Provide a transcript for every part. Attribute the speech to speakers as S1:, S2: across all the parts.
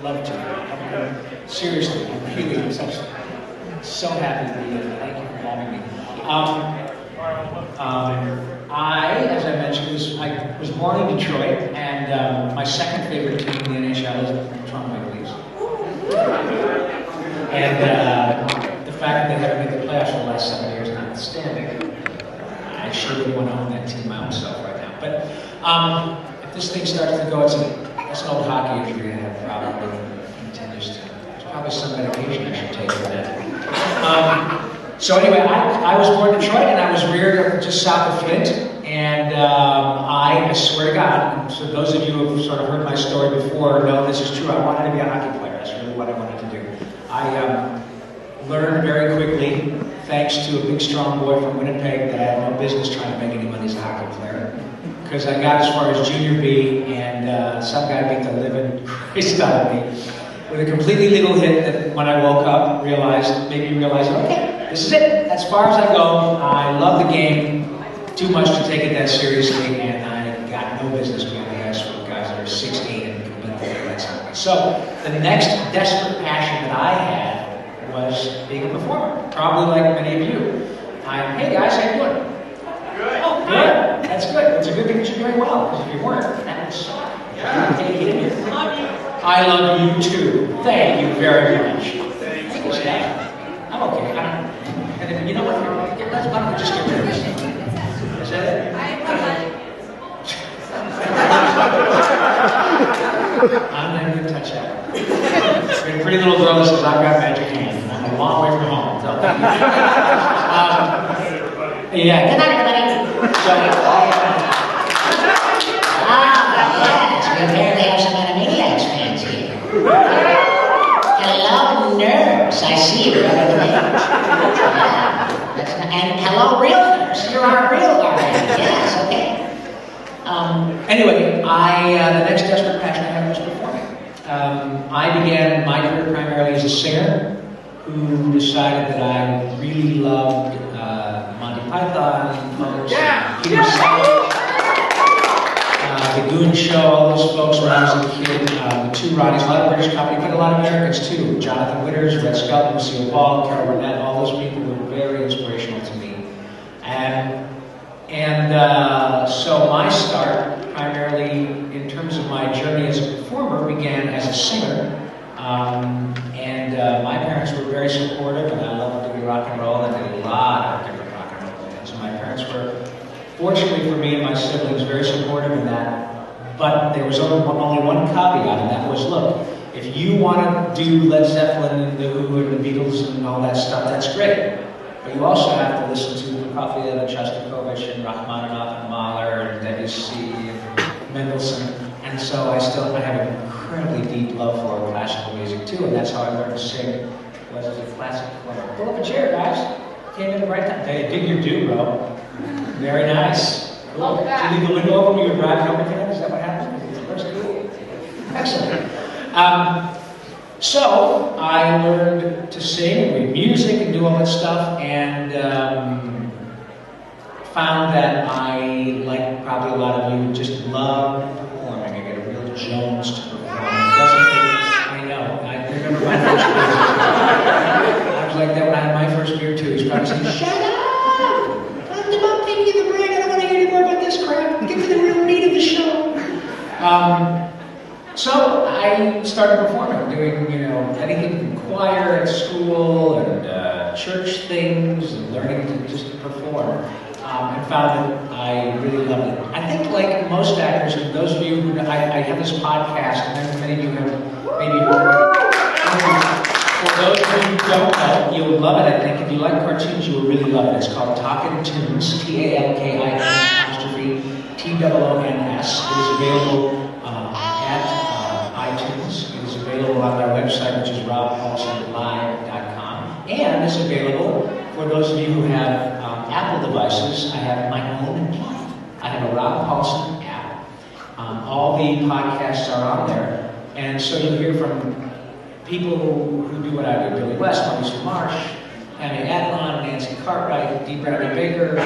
S1: Love to. Seriously, I'm really so happy to be here. Thank you for having me. As I mentioned, I was born in Detroit, and my second favorite team in the NHL is the Toronto Maple Leafs. And the fact that they haven't made the playoffs for the last 7 years notwithstanding, I sure wouldn't want to own that team myself right now. But if this thing starts to go, it's an old hockey injury I have probably continues to. There's probably some medication I should take for that. So anyway, I was born in Detroit, and I was reared just south of Flint. And I swear to God, and so those of you who have sort of heard my story before know this is true. I wanted to be a hockey player. That's really what I wanted to do. I learned very quickly, thanks to a big, strong boy from Winnipeg, that I had no business trying to make any money as a hockey player. Because I got as far as junior B, and some guy beat the living Christ out of me with a completely legal hit that when I woke up, made me realize, okay, this is it. As far as I go, I love the game too much to take it that seriously, and I got no business being the ice for guys that are 6'8" and can beat the heck out of me. So the next desperate passion that I had was being a performer, probably like many of you. Hey guys, how you doing?
S2: Good.
S1: Oh, good. That's good. It's a good thing that you're doing well, because if you weren't, that would suck. Yeah. Take it in here.
S2: Love you.
S1: I love you too. Thank you very much.
S2: Thanks.
S1: Thank you, Steph. I'm okay. And if, you know what? Let's why don't we just get rid of this? Is that it? I'm not going to touch that. There's a pretty little girl that says, I've got magic hands. I'm a long way from home. So, yeah, good night, everybody. So,
S3: yes, we apparently have some Animaniacs fans here. Hello, nerds. I see you, brother. And hello, real nerds. You're our real guy. Yes, okay.
S1: Anyway, the next desperate passion I had was performing. I began my career primarily as a singer who decided that I really loved Monty Python, folks, Peter Sellers, The Goon Show, all those folks when I was a kid, the two Roddies, a lot of British comedy, but a lot of Americans too. Jonathan Witters, Red Skelton, Lucille Ball, Carol Burnett, all those people were very inspirational to me. So my start, primarily in terms of my journey as a performer, began as a singer. My parents were very supportive, and I loved doing rock and roll, and I did a lot of different rock and roll bands. So my parents were, fortunately for me and my siblings, very supportive in that. But there was only one caveat, and that was, look, if you want to do Led Zeppelin and the Who and the Beatles and all that stuff, that's great. But you also have to listen to Prokofiev and Shostakovich and Rachmaninoff and Mahler and Debussy and Mendelssohn. And so I have an incredibly deep love for classical music too, and that's how I learned to sing, was as a classical player. Pull up a chair, guys. Came in the right time. Hey, dig your due, bro. Very nice. Cool. Did you leave the window open when you were driving over today? Is that what happened? That's cool. Excellent. So I learned to sing and read music and do all that stuff, and found that I, like probably a lot of you, just love performing. I get a real Jones to perform. I know. I remember my first beer. I was like that when I had my first beer too. He's probably saying, "Shut up! I'm about taking the break. I don't want to hear any more about this crap. Get to the real meat of the show." So I started performing, doing anything from choir at school and church things, and learning to just perform. And found that I really loved it. I think, like most actors, and those of you who I have this podcast, and many of you have maybe heard. For those of you who don't know, you would love it. I think if you like cartoons, you will really love it. It's called Talkin' Toons, TALKIN apostrophe TOONS. It is available at iTunes. It is available on my website, which is robpaulsenlive.com, and it's available for those of you who have Apple devices. I have my own app. I have a Rob Paulsen app. All the podcasts are on there, and so you'll hear from people who do what I do: Billy West, Maurice Marsh, Tammy Adlon, Nancy Cartwright, D. Bradley Baker,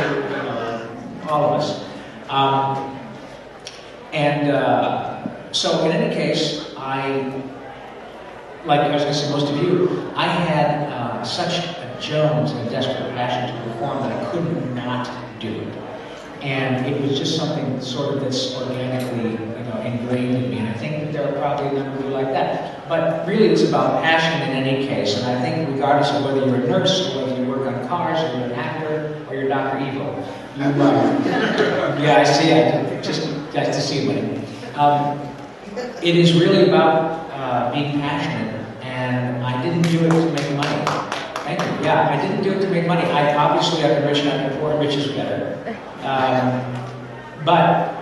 S1: all of us. So in any case, I like I was going to say, most of you, I had such a Jones and a desperate passion to perform that I could not do it. And it was just something sort of that's organically, ingrained in me. And I think that there are probably a number of you like that. But really, it's about passion in any case. And I think regardless of whether you're a nurse, or whether you work on cars, or you're an actor, or you're Dr. Evil, you yeah, I see it. Just nice to see you, buddy. It is really about being passionate. And I didn't do it to make money. Thank you. Yeah, I didn't do it to make money. Obviously, I've been rich and I've been poor, and rich is better. But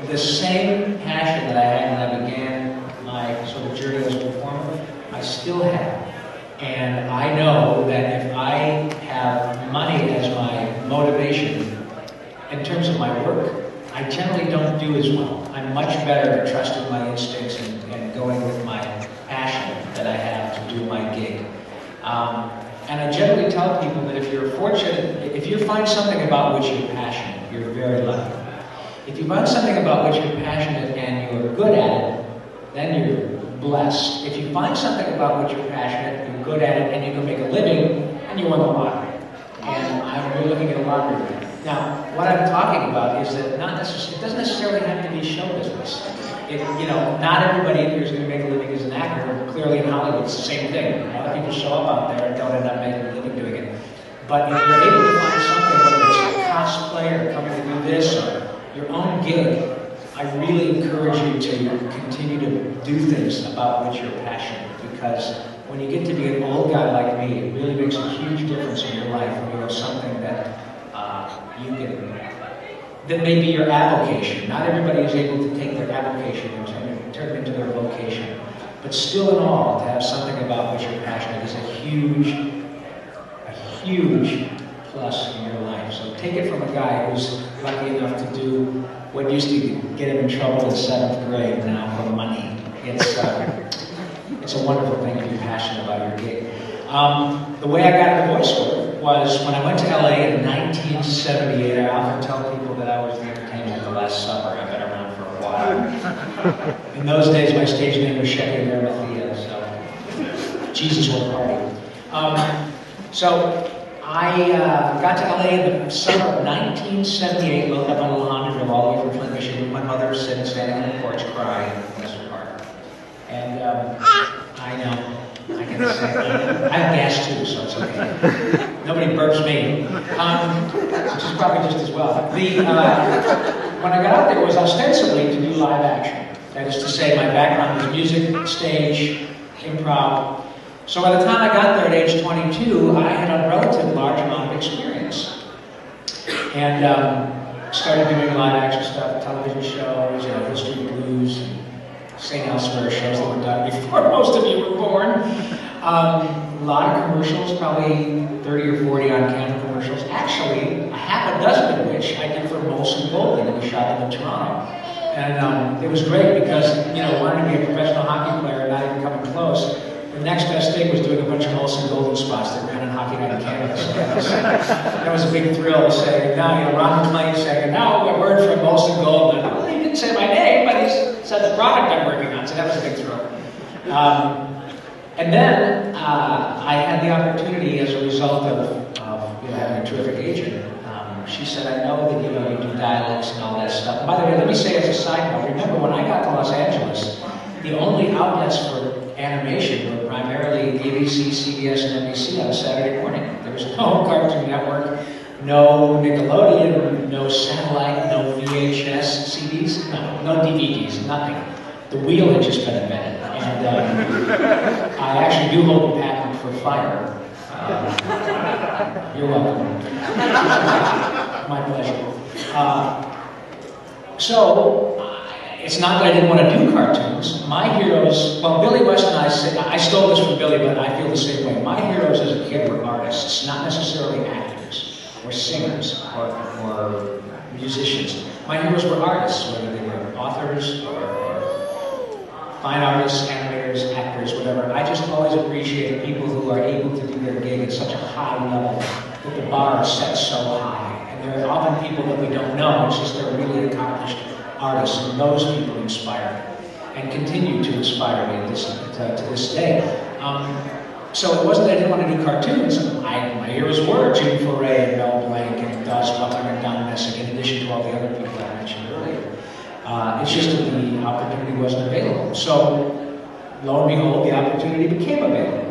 S1: the same passion that I had when I began my sort of journey as a performer, I still have. And I know that if I have money as my motivation in terms of my work, I generally don't do as well. I'm much better at trusting my instincts and going with my passion that I have to do my gig. And I generally tell people that if you're fortunate, if you find something about which you're passionate, you're very lucky. If you find something about which you're passionate and you're good at it, then you're blessed. If you find something about which you're passionate, you're good at it, and you can make a living, then you won the lottery. And I'm looking at a lottery. Now, what I'm talking about is that it doesn't necessarily have to be show business. Not everybody in here is going to make a living as an actor. Clearly in Hollywood, it's the same thing. A lot of people show up out there and don't end up making a living doing it. But if you're able to find something, whether it's a cosplay or coming to do this or your own gig, I really encourage you to continue to do things about which you're passionate, because when you get to be an old guy like me, it really makes a huge difference in your life when you have something that that may be your avocation. Not everybody is able to take their avocation and turn it into their vocation. But still in all, to have something about which you're passionate is a huge plus in your life. So take it from a guy who's lucky enough to do what used to get him in trouble in 7th grade now for money. It's a wonderful thing to be passionate about your gig. The way I got into voiceover was when I went to LA in 1978. I often tell people that I was the entertainment of the Last Supper. I've been around for a while. In those days, my stage name was Shepherd of Arimathea, so Jesus will party. So I got to LA in the summer of 1978, loaded up on a little Honda, drove all the way from Flint, Michigan, with my mother sitting standing on the porch crying in Western Park. And I know. I can say I have gas too, so it's okay. Nobody burps me, which is probably just as well. When I got out there, it was ostensibly to do live action. That is to say, my background was music, stage, improv. So by the time I got there at age 22, I had a relatively large amount of experience. And started doing live action stuff, television shows, History Blues, St. Elsewhere shows that were done before most of you were born. A lot of commercials, probably 30 or 40 on-camera commercials. Actually, a half a dozen of which I did for Paulsen that we shot them in Toronto. And it was great because, wanting to be a professional hockey player and not even coming close, the next best thing was doing a bunch of Paulsen spots that ran on Hockey Night in Canada. So that was a big thrill to say, now, Ron McLean saying, now a word from Paulsen Gold. Well, he didn't say my name, but he said the product I'm working on, so that was a big thrill. And then I had the opportunity as a result of having a terrific agent. She said, I know that you do dialects and all that stuff. And by the way, let me say as a side note, remember when I got to Los Angeles, the only outlets for animation were primarily ABC, CBS, and NBC on a Saturday morning. There was no Cartoon Network, no Nickelodeon, no satellite, no VHS CDs, no DVDs, nothing. The wheel had just been invented. And I actually do hold a patent for fire. You're welcome. My pleasure. It's not that I didn't want to do cartoons. My heroes, Billy West and I stole this from Billy, but I feel the same way. My heroes as a kid were artists, not necessarily actors, or singers, or musicians. My heroes were artists, whether they were authors, or fine artists, animators, actors, whatever. I just always appreciated people who are able to do their gig at such a high level, that the bar is set so high. And there are often people that we don't know, it's just they're really accomplished artists, and those people inspire and continue to inspire me to to this day. So it wasn't that I didn't want to do cartoons. My heroes were Jim Foray and Mel Blanc and Dawes Butler and Don Messick, in addition to all the other people I mentioned earlier. It's just that the opportunity wasn't available. So, lo and behold, the opportunity became available.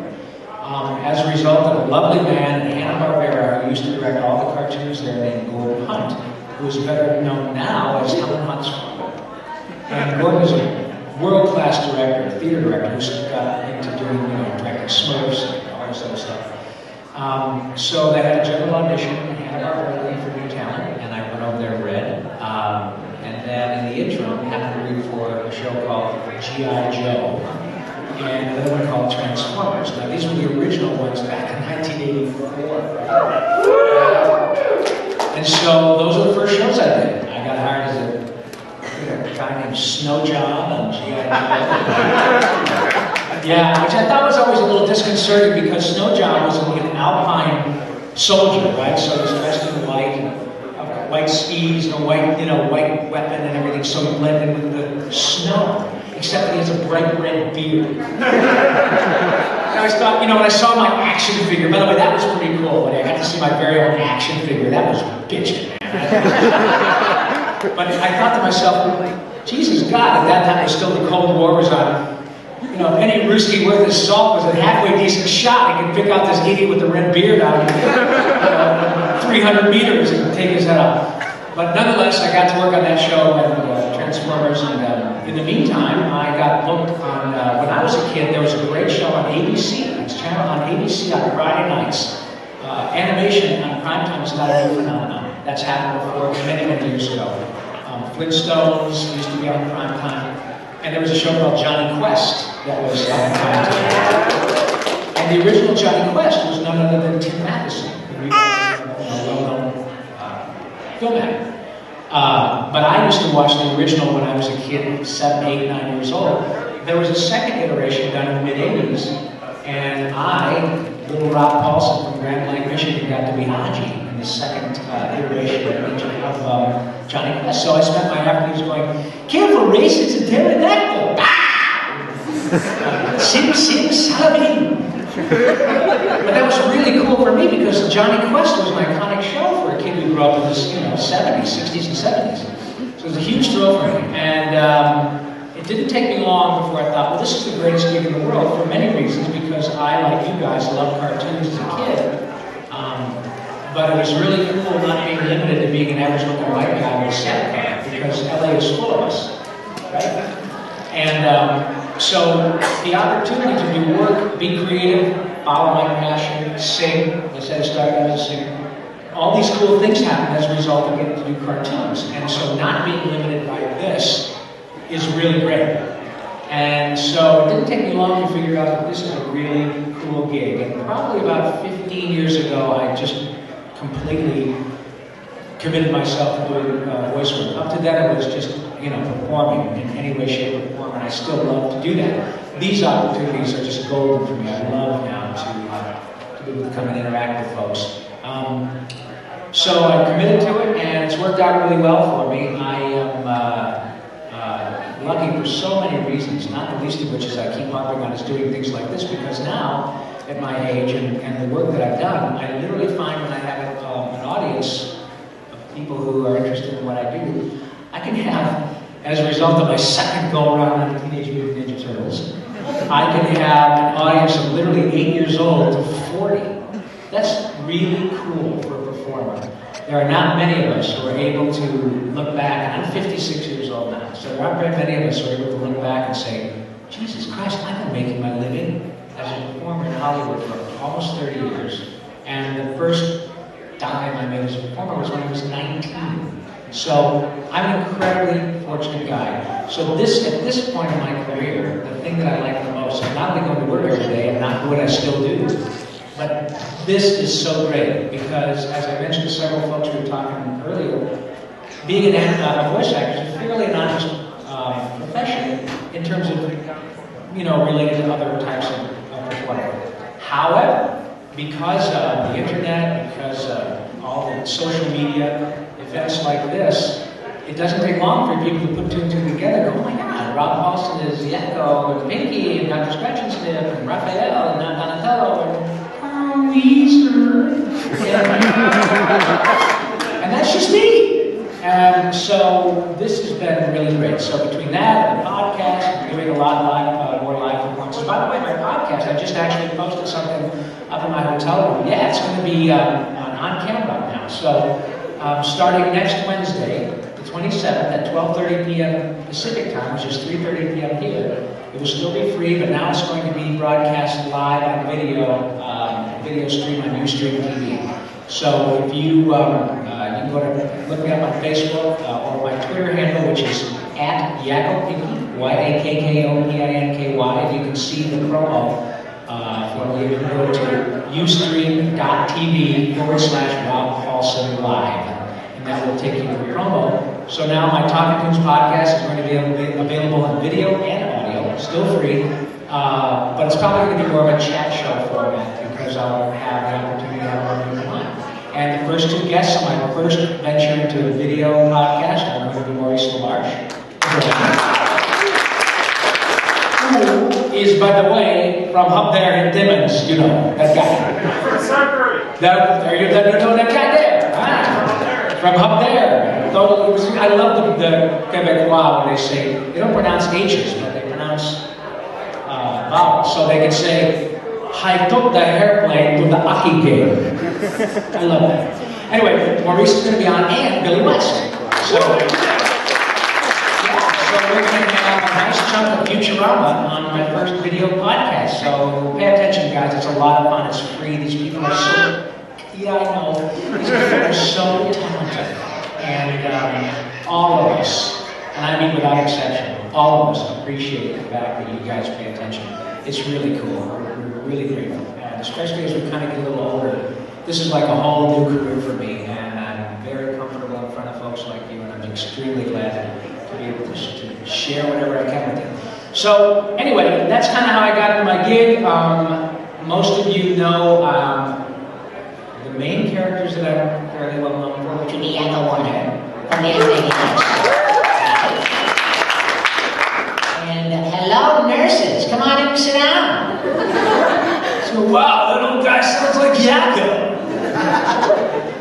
S1: As a result of a lovely man in Hanna-Barbera who used to direct all the cartoons there named Gordon Hunt, who is better known now as Helen Hunt's father. And Gordon is a world-class director, theater director, who's got into doing, directing Smurfs and all this other stuff. So they had a general audition in Hanna-Barbera looking for new talent, and I went over there and read. And then in the interim, happened to read for a show called G.I. Joe, and another one called Transformers. Now, these were the original ones back in 1984. And so those are the first shows I did. I got hired as a guy named Snow Job on G.I. Joe. Yeah, which I thought was always a little disconcerting because Snow Job was an alpine soldier, right? So he was dressed in white skis and a white weapon and everything, so he blended with the snow. Except that he has a bright red beard. I always thought, when I saw my action figure, by the way, that was pretty cool. When I got to see my very own action figure, that was bitchin', man. But I thought to myself, Jesus God, at that time, still the Cold War was on. If any Ruski worth his salt was a halfway decent shot, he could pick out this idiot with the red beard out 300 meters and take his head off. But nonetheless, I got to work on that show and Transformers, and in the meantime, I got booked on, when I was a kid, there was a great show on ABC. It's channel on ABC on Friday nights. Animation on primetime is not a new phenomenon. That's happened before many, many years ago. Flintstones used to be on primetime. And there was a show called Johnny Quest that was on primetime. And the original Johnny Quest was none other than Tim Matheson, the well-known film actor. But I used to watch the original when I was a kid, 7, 8, 9 years old. There was a second iteration done in the mid-80s, and I, little Rob Paulsen from Grand Blanc, Michigan, got to be Haji in the second iteration of Johnny Quest. So I spent my afternoons going, careful, race, it's a pterodactyl! Sim, sim, salabim! But that was really cool for me because Johnny Quest was an iconic show for a kid who grew up in the 70s, 60s, and 70s. So it was a huge thrill for me. And it didn't take me long before I thought, well, this is the greatest gig in the world for many reasons, because I, like you guys, loved cartoons as a kid. But it was really cool not being limited to being an average-looking white guy with a set card, because LA is full of us, right? And so the opportunity to do work, be creative, follow my passion, sing, as I said, I started out as a singer. All these cool things happen as a result of getting to do cartoons. And so not being limited by this is really great. And so it didn't take me long to figure out that this is a really cool gig. And probably about 15 years ago, I just completely committed myself to doing voice work. Up to then, it was just, performing in any way, shape, or form, and I still love to do that. These opportunities are just golden for me. I love now to be able to come and interact with folks. So I committed to it, and it's worked out really well for me. I am lucky for so many reasons, not the least of which is I keep harping on is doing things like this, because now, at my age and the work that I've done, I literally find when I have an audience of people who are interested in what I do, I can have, as a result of my second go-around on Teenage Mutant Ninja Turtles, I can have an audience of literally 8 years old to 40. That's really cool for a performer. There are not many of us who are able to look back, and I'm 56 years old now, so there aren't very many of us who are able to look back and say, Jesus Christ, I've been making my living as a performer in Hollywood for almost 30 years. And the first dime I made as a performer was when I was 19. So I'm an incredibly fortunate guy. So at this point in my career, the thing that I like the most is not only going to work every day and not what I still do, but this is so great because, as I mentioned to several folks we were talking earlier, being a voice actor is a fairly anonymous profession in terms of, related to other types of performing. However, because of the internet, because of all the social media, events like this, it doesn't take long for people to put two and two together and go, oh my God, and Rob Paulsen is Yakko, and Pinky, and Dr. Scratch and Sniff, and Raphael, and Donatello, and Weezer. And that's just me. And so this has been really great. So between that and the podcast, and doing a lot of more live performances. By the way, my podcast, I just actually posted something up in my hotel room. Yeah, it's going to be on camera now. So starting next Wednesday, the 27th at 12:30 p.m. Pacific time, which is 3:30 p.m. here, it will still be free, but now it's going to be broadcast live on video stream on Ustream TV. So if you you can go to look me up on Facebook or my Twitter handle, which is @YakkoPinky, YAKKOPINKY. You can see the promo. You can go to ustream.tv/Rob Paulsen Live, and that will take you to the promo. So now my Talking Tunes podcast is going to be available in video and audio, still free, but it's probably going to be more of a chat show format because I'll have the opportunity to have more people on. And the first two guests on my first venture into a video podcast are going to be Maurice LaMarche. Is, by the way, from up there in Timmins, you know, that guy.
S2: From Sudbury.
S1: You know that guy there, right? From up there. I love the Quebecois when they say, they don't pronounce H's, but they pronounce vowels. So they can say, I took the airplane to the Aki game. I love that. Anyway, Maurice is going to be on, and Billy West. So we're going to have a nice chunk of Futurama on my first video podcast. So pay attention, guys. It's a lot of fun. It's free. These people are so, yeah, I know. These people are so talented. And all of us, and I mean without exception, all of us appreciate the fact that you guys pay attention. It's really cool. We're really grateful. And especially as we kind of get a little older, this is like a whole new career for me. And I'm very comfortable in front of folks like you, and I'm extremely glad to be able to share whatever I can with you. So anyway, that's kind of how I got into my gig. Most of you know the main characters that I'm fairly well known for, which would be Yakko Warner from the aspirations. And hello, nurses. Come on in and sit down. So, wow, that old guy sounds like Yakko.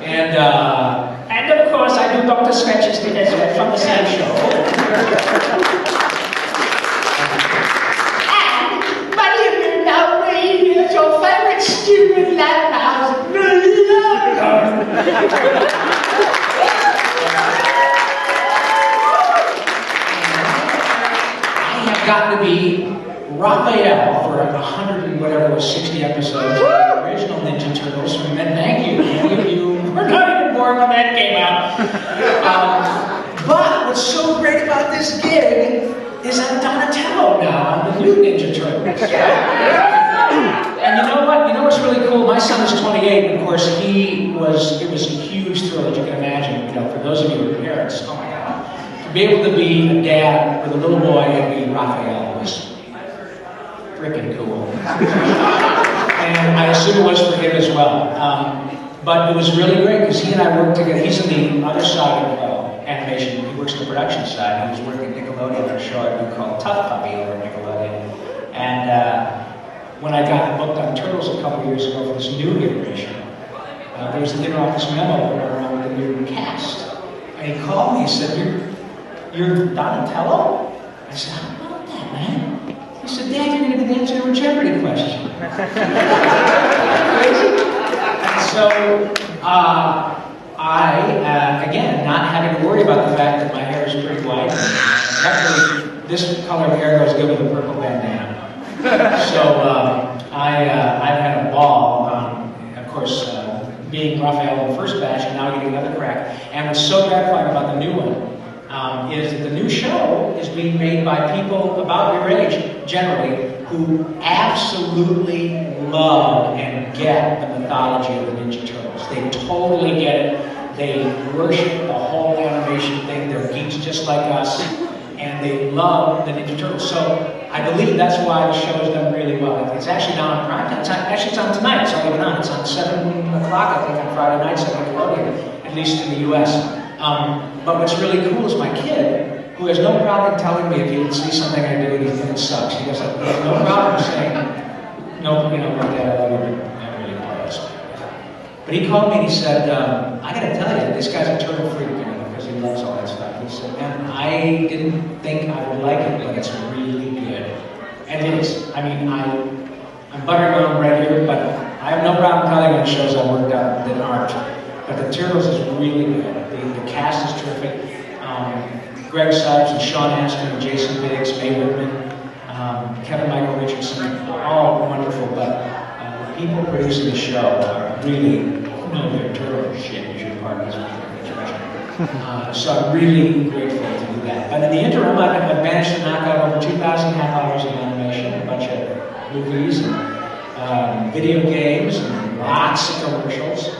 S1: And of course, I do Dr. Scratches from the same show. And my dear now, is your favorite stupid Latin house. I have gotten to be Raphael for 100 and whatever was 60 episodes of the original Ninja Turtles. And thank you. Many of you were not even born when that came out. But what's so great about this gig is I'm Donatello now. I'm the new Ninja Turtles. And you know what? You know what's really cool? My son is 28, and of course it was a huge thrill, as you can imagine. You know, for those of you who are parents, oh my God. To be able to be a dad with a little boy and be Raphael was freaking cool. And I assume it was for him as well. But it was really great because he and I worked together. He's on the other side of animation. He works on the production side. He was working at Nickelodeon on a show I do called Tough Puppy over at Nickelodeon. And when I got booked on Turtles a couple years ago for this new iteration, there was an inter-office memo around the new cast. And he called me and said, You're Donatello? I said, how about that, man? He said, Dad, you're going to be the answer to a Jeopardy question. Crazy? And so, again, not having to worry about the fact that my hair is pretty white. Luckily, this color of hair goes good with a purple bandana. So, I've had a ball, of course, being Raphael in the first batch and now getting another crack. And what's so gratifying about the new one is that the new show is being made by people about your age, generally, who absolutely love and get the mythology of the Ninja Turtles. They totally get it. They worship the whole animation thing. They're geeks just like us. And they love the Ninja Turtles. So I believe that's why the show has done really well. It's actually now on prime time. It's on tonight. It's already on. It's on 7 o'clock, I think, on Friday nights at Nickelodeon, at least in the U.S. But what's really cool is my kid, who has no problem telling me if he see something I do and he thinks it sucks. He goes, no problem saying, no, you know, like that, I love you. Not really impressed. But he called me and he said, I gotta tell you, this guy's a turtle freak, you know, because he loves all that stuff. He said, man, I didn't think I would like it, but it's really good. And it is. I mean, I'm buttering my own bread here, but I have no problem telling you on shows I worked out that aren't. But the Turtles is really good. The cast is terrific. Greg Sipes and Sean Astin and Jason Biggs, Mae Whitman, Kevin Michael Richardson, all wonderful. But the people producing the show are really know their turtle shit. You should pardon this expression. So I'm really grateful to do that. But in the interim, I've managed to knock out over 2,000 half hours of animation, a bunch of movies, and video games, and lots of commercials.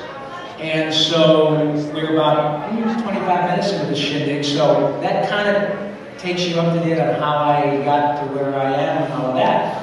S1: And so we're about 25 minutes into the shindig, so that kind of takes you up to date on how I got to where I am and all of that.